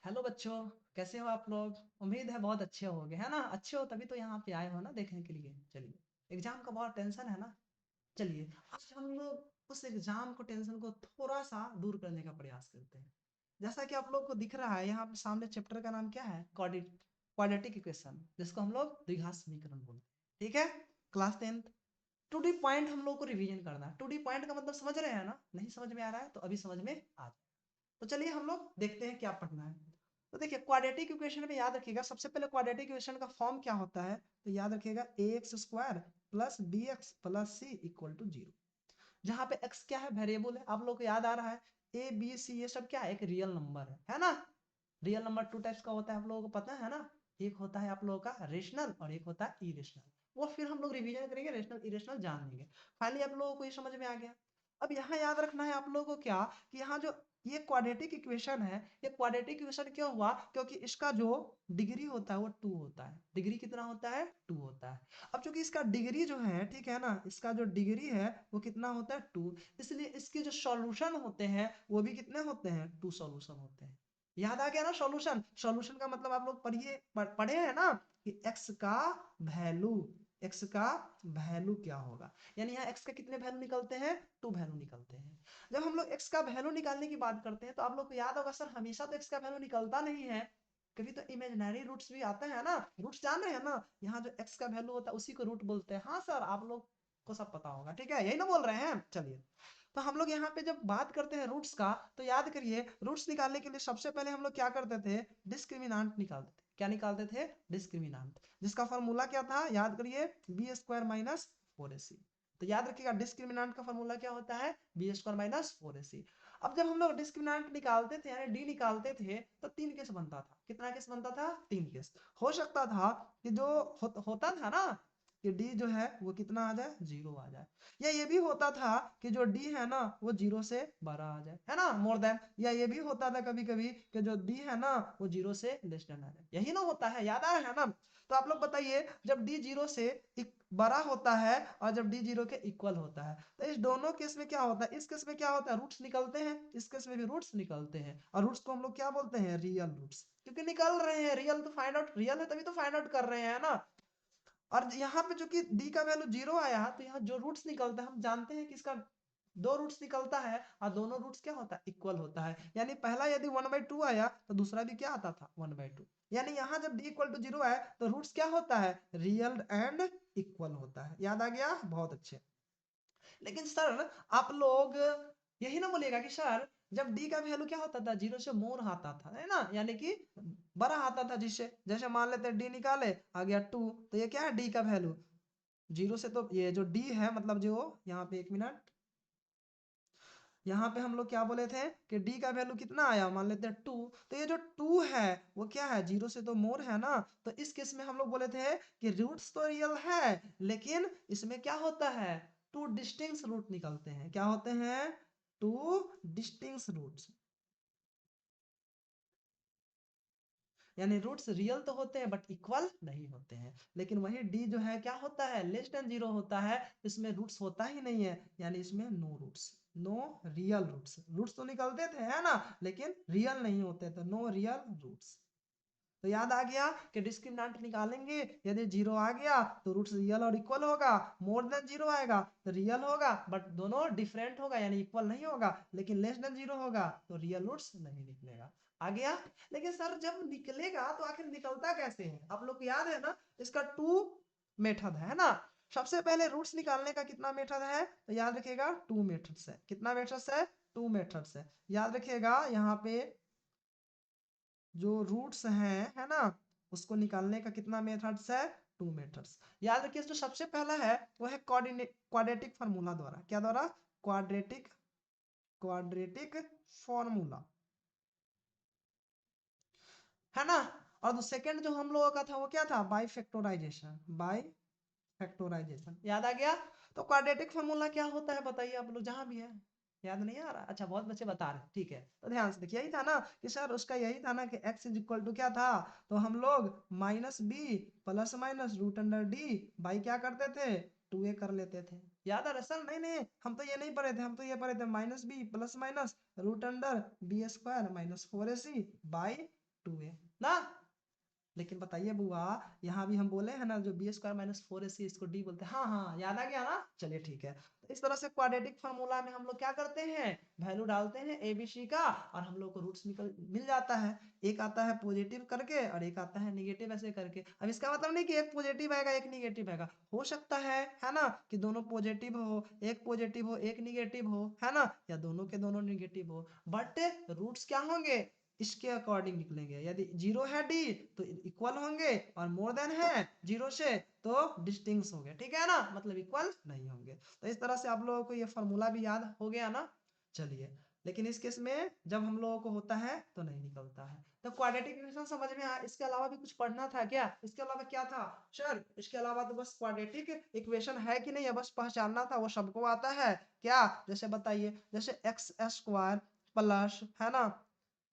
Hello बच्चों। कैसे हो आप लोग? उम्मीद है बहुत अच्छे होगे, है ना? अच्छे हो तभी तो यहाँ पे आए हो ना देखने के लिए। चलिए, एग्जाम का बहुत टेंशन है ना। चलिए, आज हम लोग उस एग्जाम को टेंशन को थोड़ा सा दूर करने का प्रयास करते हैं। जैसा कि आप लोग को दिख रहा है यहाँ पे सामने, चैप्टर का नाम क्या है? क्वाड्रेटिक इक्वेशन, जिसको हम लोग द्विघात समीकरण बोलते हैं। ठीक है, class 10th। To D point हम लोग को रिवीजन करना है। टू डी पॉइंट का मतलब समझ रहे हैं ना? नहीं समझ में आ रहा है तो अभी समझ में आ जाए। तो चलिए हम लोग देखते हैं क्या पढ़ना है। तो देखिए, क्वाड्रेटिक इक्वेशन में याद रखिएगा, सबसे पहले क्वाड्रेटिक इक्वेशन का फॉर्म क्या होता है? तो याद रखिएगा A X square plus B X plus C equal to 0। जहां पे x क्या है? वेरिएबल है। आप लोग को याद आ रहा है ए बी सी ये सब क्या है? एक रियल नंबर है ना? रियल नंबर टू टाइप्स का होता है, आप लोगों को पता है ना? एक होता है आप लोगों का रेशनल और एक होता है इरेशनल। वो फिर हम लोग रिवीजन करेंगे, रेशनल इरेशनल जान लेंगे। फाइनली आप लोगों को ये समझ में आ गया। अब यहाँ याद रखना है आप लोगों को क्या, कि यहाँ जो ये क्वाड्रेटिक इक्वेशन है, ये क्वाड्रेटिक इक्वेशन क्यों हुआ? क्योंकि इसका जो डिग्री होता है वो 2 होता है। डिग्री कितना होता है? 2 होता है। अब चूंकि इसका डिग्री जो है, ठीक है ना, इसका जो डिग्री है वो कितना होता है? 2। इसलिए इसके जो सॉल्यूशन होते हैं वो भी कितने होते हैं? 2 सॉल्यूशन होते हैं। याद आ गया ना? सॉल्यूशन, सॉल्यूशन का मतलब आप लोग पढ़े हैं ना कि एक्स का वैल्यू, एक्स का वैल्यू क्या होगा। यानी यहाँ एक्स के कितने वैल्यू निकलते हैं? 2 वैल्यू निकलते हैं। जब हम लोग एक्स का वैल्यू निकालने की बात करते हैं तो आप लोग को याद होगा, सर हमेशा तो एक्स का वैल्यू निकलता नहीं है, कभी तो इमेजिनरी रूट्स भी आते हैं ना। रूट्स जान रहे हैं ना? यहाँ जो एक्स का वैल्यू होता है उसी को रूट बोलते हैं। हाँ सर, आप लोग को सब पता होगा, ठीक है, यही ना बोल रहे हैं। चलिए, तो हम लोग यहाँ पे जब बात करते हैं रूट्स का, तो याद करिए रूट्स निकालने के लिए सबसे पहले हम लोग क्या करते थे? डिस्क्रिमिनांट निकालते थे। क्या निकालते थे? डिस्क्रिमिनांट, जिसका फॉर्मूला क्या था? याद करिए, बी स्क्वायर माइनस 4ac। तो याद रखिएगा डिस्क्रिमिनांट का फॉर्मूला क्या होता है? B square minus 4ac। अब जब हम लोग डिस्क्रिमिनांट निकालते थे यानी डी निकालते थे, तो 3 केस बनता था। कितना केस बनता था? 3 केस। हो सकता था कि जो होता था ना, कि डी जो है वो कितना आ जाए? 0 आ जाए। या ये भी होता था कि जो डी है ना वो 0 से बड़ा आ जाए, है ना, मोर देन। या ये भी होता था कभी कभी कि जो डी है ना वो 0 से लेस देन आ जाए। यही ना होता है, याद आ रहा है ना? तो आप लोग बताइए, जब डी 0 से बड़ा होता है और जब डी 0 के इक्वल होता है, तो इस दोनों केस में क्या होता है? इस केस में क्या होता है? रूट्स निकलते हैं। इस केस में भी रूट्स निकलते हैं। और रूट्स को हम लोग क्या बोलते हैं? Real roots. क्योंकि निकल रहे हैं, रियल तो फाइंड आउट, रियल है तभी तो फाइंड आउट कर रहे हैं ना। और यहाँ पे जो कि डी का वैल्यू 0 आया, तो यहाँ जो रूट्स निकलता है हम जानते हैं कि इसका 2 रूट्स निकलता है और दोनों रूट्स क्या होता है? इक्वल होता है। यानी पहला यदि 1/2 आया तो दूसरा भी क्या आता था? 1/2। यानी यहाँ जब डी इक्वल टू 0 आए तो रूट्स क्या होता है? रियल एंड इक्वल होता है। याद आ गया? बहुत अच्छे। लेकिन सर आप लोग यही ना बोलेगा कि सर जब डी का वैल्यू क्या होता था? 0 से मोर आता था, है ना, यानी कि बड़ा आता था। जिससे जैसे मान लेते हैं डी निकाले, आ गया 2, तो ये क्या है? डी का वैल्यू 0 से, तो ये जो डी है मतलब जो यहाँ पे, एक मिनट, यहाँ पे हम लोग क्या बोले थे कि डी का वैल्यू कितना आया? मान लेते हैं 2। तो ये जो 2 है वो क्या है? 0 से तो मोर है ना। तो इस केस में हम लोग बोले थे कि रूट्स तो रियल है, लेकिन इसमें क्या होता है? 2 डिस्टिंक्ट रूट निकलते हैं। क्या होते हैं? 2 डिस्टिंक्ट रूट्स। यानी रूट्स रियल तो होते हैं बट इक्वल नहीं होते हैं। लेकिन वही डी जो है क्या होता है? लेस देन 0 होता है। इसमें रूट्स होता ही नहीं है, यानी इसमें no roots, no real roots. Roots तो निकलते थे, है ना, लेकिन रियल नहीं होते, तो नो रियल रूट्स। तो याद आ गया कि डिस्क्रिमिनेंट निकालेंगे, यदि 0 आ गया तो रूट्स रियल और इक्वल होगा। मोर देन 0 आएगा तो रियल होगा बट दोनों डिफरेंट होगा, यानी इक्वल नहीं होगा। लेकिन लेस देन 0 होगा तो रियल रूट्स नहीं निकलेगा। आ गया? लेकिन सर जब निकलेगा तो आखिर निकलता कैसे है? आप लोग को याद है ना? इसका 2 मेथड है ना। सबसे पहले रूट्स निकालने का कितना मेथड है? तो याद रखिएगा 2 मेथड्स है। कितना मेथड्स है? 2 मेथड्स है। याद रखिएगा यहाँ पे जो रूट्स हैं, है ना, उसको निकालने का कितना मेथड्स है? 2 मेथड्स। याद रखिए, जो सबसे पहला है वो है क्वाड्रेटिक फार्मूला द्वारा। क्या द्वारा? क्वाड्रेटिक, क्वाड्रेटिक फॉर्मूला, है ना। और सेकंड जो हम लोगों का था वो क्या था? By factorisation, by factorisation. याद आ गया? तो क्वाड्रेटिक फार्मूला क्या होता है बताइए आप लोग, जहां भी है। याद नहीं आ रहा? अच्छा, बहुत बच्चे बता रहे हैं, ठीक है, तो ध्यान से देखिए। यही था ना कि सर उसका यही था ना कि x इज इक्वल टू क्या था? तो हम लोग minus B plus minus root under D by क्या करते थे? 2a कर लेते थे। याद आ रहा है? सर नहीं नहीं, हम तो ये नहीं पढ़े थे, हम तो ये पढ़े थे minus B plus minus root under B square minus 4ac by 2a ना। लेकिन बताइए बुआ, यहाँ भी हम बोले हैं ना जो बी स्क्वायर माइनस 4ac इसको डी बोलते हैं। हाँ हाँ याद आ गया ना, चलिए ठीक है। तो इस तरह से क्वाड्रेटिक फार्मूला में हम लोग क्या करते हैं, वैल्यू डालते हैं ए बी सी का और हम लोग को रूट्स निकल मिल जाता है। एक आता है पॉजिटिव करके और एक आता है निगेटिव ऐसे करके। अब इसका मतलब नहीं कि एक पॉजिटिव आएगा एक निगेटिव आएगा, हो सकता है ना, कि दोनों पॉजिटिव हो, एक पॉजिटिव हो एक निगेटिव हो, है ना, या दोनों के दोनों निगेटिव हो, बट रूट्स क्या होंगे इसके अकॉर्डिंग निकलेंगे। यदि जीरो है डी तो इक्वल होंगे और मोर देन है जीरो से तो डिस्टिंक्ट होंगे, ठीक है ना, मतलब इक्वल नहीं होंगे। तो इस तरह से आप लोगों को ये फॉर्मूला भी याद हो गया ना। चलिए, लेकिन इस केस में जब हम लोगों को होता है तो नहीं निकलता है। तो क्वाड्रेटिक इक्वेशन समझ में आया, इसके अलावा भी कुछ पढ़ना था क्या, इसके अलावा क्या था सर, इसके अलावा तो बस क्वाड्रेटिक इक्वेशन है कि नहीं है बस पहचानना था, वो सबको आता है क्या। जैसे बताइए, जैसे एक्स स्क्वायर प्लस है ना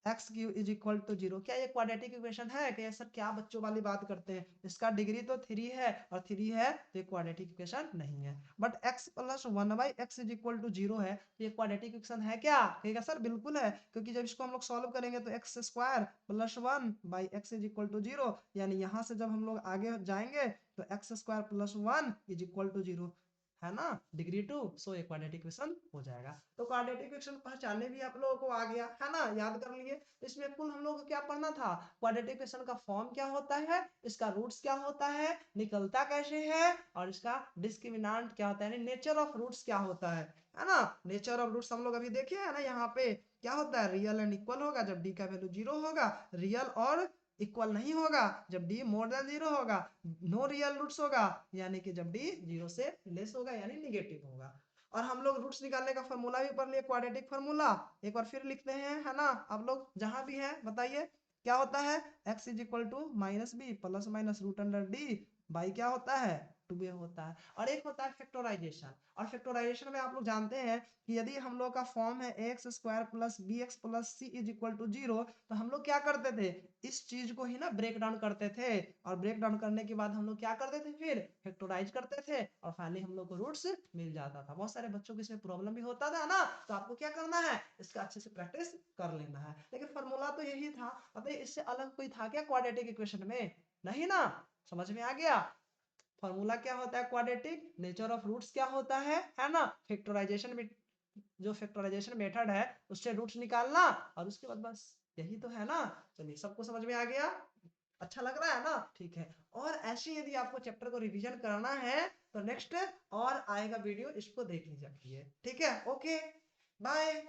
X cube is equal to zero, क्या ये क्वाड्रेटिक इक्वेशन है क्या सर, क्या बच्चों वाली बात करते हैं, इसका डिग्री तो 3 है और 3 है तो ये क्वाड्रेटिक इक्वेशन नहीं है। But x plus 1/x is equal to zero है, तो ये क्वाड्रेटिक इक्वेशन है क्या, कहेगा सर बिल्कुल है, क्योंकि जब इसको हम लोग सॉल्व करेंगे तो X square plus 1/x is equal to zero, यानी यहाँ से जब हम लोग आगे जाएंगे तो X square plus 1 is equal to zero, है ना, डिग्री 2, सो ये क्वाड्रेटिक इक्वेशन हो जाएगा। तो क्वाड्रेटिक इक्वेशन पहचानने भी आप लोगों को आ गया है ना, याद कर लिए। तो इसमें कुल हम लोग को क्या पढ़ना था, क्वाड्रेटिक इक्वेशन का फॉर्म क्या होता है, इसका रूट्स क्या होता है, निकलता कैसे है, और इसका डिस्क्रिमिनेंट क्या होता है, यानी नेचर ऑफ रूट्स क्या होता है ना। नेचर ऑफ रूट्स हम लोग अभी देखे है ना, यहाँ पे क्या होता है, रियल एंड इक्वल होगा जब डी का वैल्यू जीरो होगा, रियल और इक्वल नहीं होगा जब डी मोर देन जीरो होगा, नो रियल रूट्स होगा यानी कि जब डी जीरो से लेस होगा यानी निगेटिव होगा। और हम लोग रूट्स निकालने का फॉर्मूला भी पढ़ लिए, क्वाड्रेटिक फॉर्मूला एक बार फिर लिखते हैं, है ना, आप लोग जहां भी हैं बताइए क्या होता है, x is equal to minus B plus minus root under D by क्या होता है 2a होता है। और एक होता है फैक्टराइजेशन, और फैक्टराइजेशन में आप लोग जानते हैं कि यदि हम लोग का फॉर्म है X square plus B X plus C is equal to zero, तो हम लोग क्या करते थे, इस चीज को ही ना ब्रेक डाउन करते थे, और ब्रेक डाउन करने के बाद हम लोग क्या करते थे, फिर फैक्टराइज करते थे और फाइनली हम लोग को रूट्स मिल जाता था। बहुत सारे बच्चों को इसमें प्रॉब्लम भी होता था ना, तो आपको क्या करना है, इसका अच्छे से प्रैक्टिस कर लेना है। लेकिन फॉर्मूला तो यही था, बताइए इससे अलग कोई था क्या क्वाड्रेटिक इक्वेशन में, नहीं ना, समझ में आ गया। फॉर्मूला क्या होता है क्वाड्रेटिक, नेचर ऑफ रूट्स क्या होता है ना, फैक्टराइजेशन में जो फैक्टराइजेशन मेथड है उससे रूट्स निकालना, और उसके बाद बस यही तो है ना। चलिए सबको समझ में आ गया, अच्छा लग रहा है ना, ठीक है। और ऐसे यदि आपको चैप्टर को रिवीजन कराना है तो नेक्स्ट और आएगा वीडियो, इसको देख लीजिए, ठीक है, ओके बाय।